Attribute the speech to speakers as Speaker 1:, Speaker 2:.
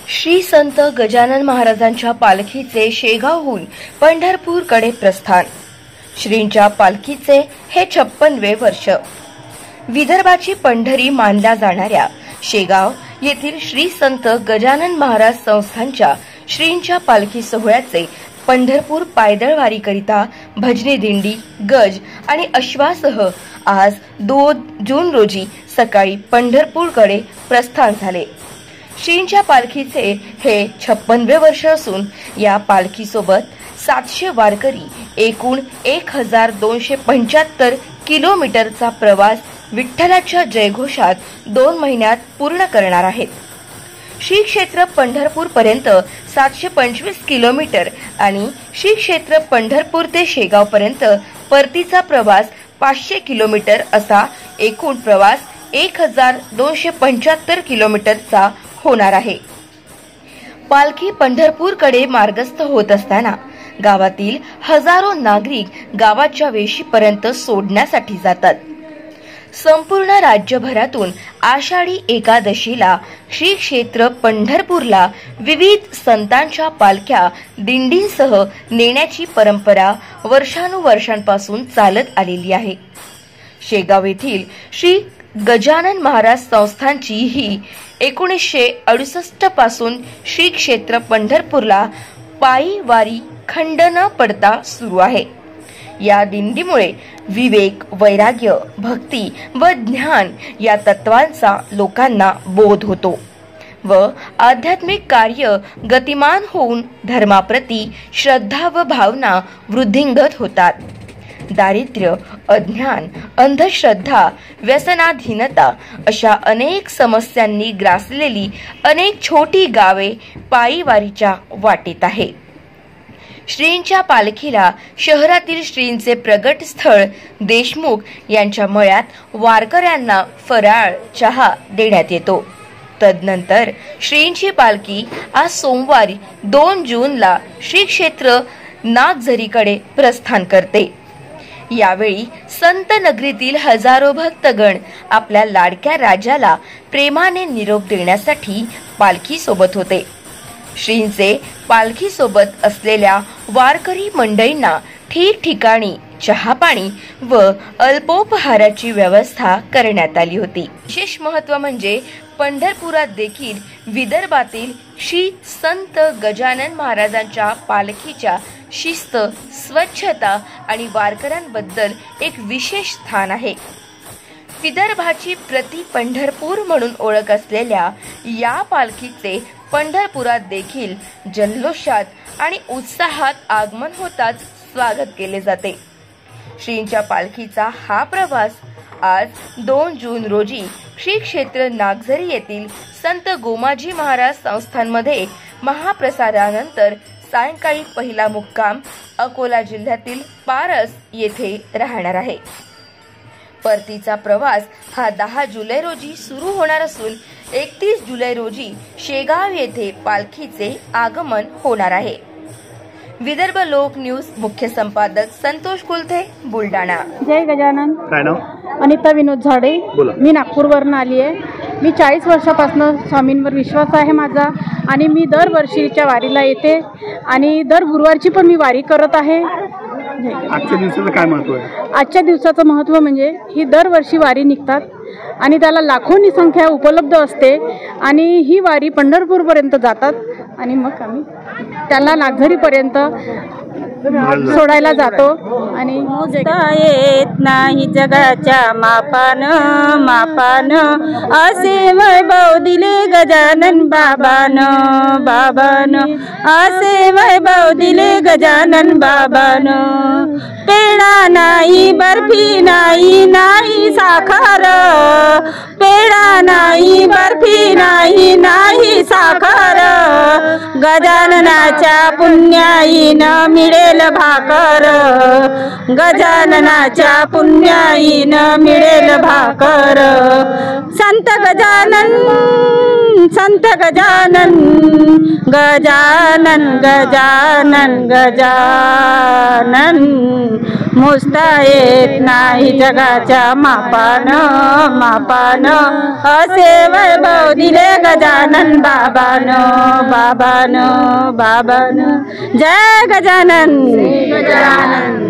Speaker 1: श्री संत गजानन महाराजांच्या पालखीचे शेगावहून पंढरपूरकडे प्रस्थान. श्रींच्या पालखीचे हे 56वे वर्ष. विदर्भाची पंढरी मानल्या जाणाऱ्या शेगाव येथील श्री संत गजानन महाराज संस्थानच्या श्रींच्या पालखी सोहळ्याचे पंढरपूर पायदळ वारीकरिता भजनी दिंडी, गज आणि अश्वासह आज 2 जून रोजी सकाळी पंढरपूरकडे प्रस्थान झाले. श्रींच्या पालखीचे हे 56वे वर्ष असून या पालखीसोबत 700 वारकरी एकूण 1275 किलोमीटरचा प्रवास विठ्ठलाच्या जयघोषात 2 महिन्यात पूर्ण करणार आहेत. श्री क्षेत्र पंढरपूर पर्यंत 725 किलोमीटर आणि श्री क्षेत्र पंढरपूर ते शेगाव पर्यंत परतीचा प्रवास 500 किलोमीटर असा एकूण प्रवास 1275 किलोमीटरचा होणार आहे. पालखी पंढरपूरकडे मार्गस्थ होत असताना गावातील हजारो नागरिक गावाच्या वेशीपर्यंत सोडण्यासाठी जातात. संपूर्ण राज्यभरातून आषाढी एकादशीला श्री क्षेत्र पंढरपूरला विविध संतांच्या पालख्या दिंडींसह नेण्याची परंपरा वर्षानुवर्षांपासून चालत आलेली आहे. शेगाव येथील श्री गजानन महाराज संस्थानची ही 1968 पासून श्री क्षेत्र पंढरपूरला पायी वारी खंड न पडता सुरू आहे. या दिंडीमुळे विवेक, वैराग्य, भक्ती व ज्ञान या तत्वांचा लोकांना बोध होतो व आध्यात्मिक कार्य गतिमान होऊन धर्माप्रती श्रद्धा व भावना वृद्धिंगत होतात. दारिद्र्य, अज्ञान, अंधश्रद्धा, व्यसनाधीनता अशा अनेक समस्यांनी ग्रासलेली अनेक छोटी गावे पायी वारीच्या वाटेत आहे. श्रींच्या पालखीला शहरातील श्रींचे प्रगट स्थळ देशमुख यांच्या मळ्यात वारकऱ्यांना फराळ, चहा देण्यात येतो. तदनंतर श्रींची पालखी आज सोमवारी 2 जूनला श्री क्षेत्र नागझरीकडे प्रस्थान करते. यावेळी संत नगरीतील हजारो भक्तगण आपल्या लाडक्या राजाला प्रेमाने निरोप देण्यासाठी पालखी सोबत होते. श्रींचे पालखी सोबत असलेल्या वारकरी मंडळींना ठिकठिकाणी चहा पाणी व अल्पोपहाराची व्यवस्था करण्यात आली होती. विशेष महत्त्व म्हणजे पंढरपुरात देखील विदर्भातील श्री संत गजानन महाराजांच्या पालखीच्या शिस्त, स्वच्छता आणि वारकऱ्यांबद्दल एक विशेष स्थान आहे. विदर्भाची प्रति पंढरपूर म्हणून ओळख असलेल्या या पालखीचे पंढरपुरात देखील जल्लोषात आणि उत्साहात आगमन होताच स्वागत केले जाते. श्रींच्या पालखीचा हा प्रवास आज 2 जून रोजी श्री क्षेत्र नागझरी येथील संत गोमाजी महाराज संस्थानमध्ये महाप्रसादानंतर सायंकाळी पहिला मुक्काम अकोला जिल्ह्यातील पारस येथे राहणार आहे. परतीचा प्रवास हा 10 जुलै रोजी सुरू होणार असून 31 जुलै रोजी शेगाव येथे पालखीचे आगमन होणार आहे. विदर्भ लोक न्यूज मुख्य संपादक संतोष कुलथे, बुलढाणा.
Speaker 2: जय गजानन.
Speaker 3: काय नाव?
Speaker 2: अनिता विनोद झाडे. मी नागपूरवरून आली आहे. मी 40 वर्षापासून स्वामींवर विश्वास आहे माझा आणि मी दरवर्षीच्या वारीला येते आणि दर गुरुवारची पण मी वारी करत आहे.
Speaker 3: आजच्या दिवसाचं काय महत्त्व आहे?
Speaker 2: आजच्या दिवसाचं महत्त्व म्हणजे ही दरवर्षी वारी निघतात आणि त्याला लाखोंनी संख्या उपलब्ध असते आणि ही वारी पंढरपूरपर्यंत जातात आणि मग आम्ही त्याला नागझरीपर्यंत सोडायला जातो. आणि
Speaker 4: येत नाही जगाच्या मापान मापान असे वैभव दिले गजानन बाबान असे वैभव दिले गजानन बाबान. पेढा नाही, बर्फी नाही, नाही साखर, पेढा नाही, बर्फी नाही, नाही साखर, गजाननाच्या पुण्याईन मिळेल भाकर, गजाननाच्या पुण्याईन मिळेल भाकर. संत गजानन संत गजानन गजानन गजानन गजानन मोजता येत नाही जगाच्या मापान मापान असे वैभव दिले गजानन बाबान बाबान बाबान जय गजानन गजानन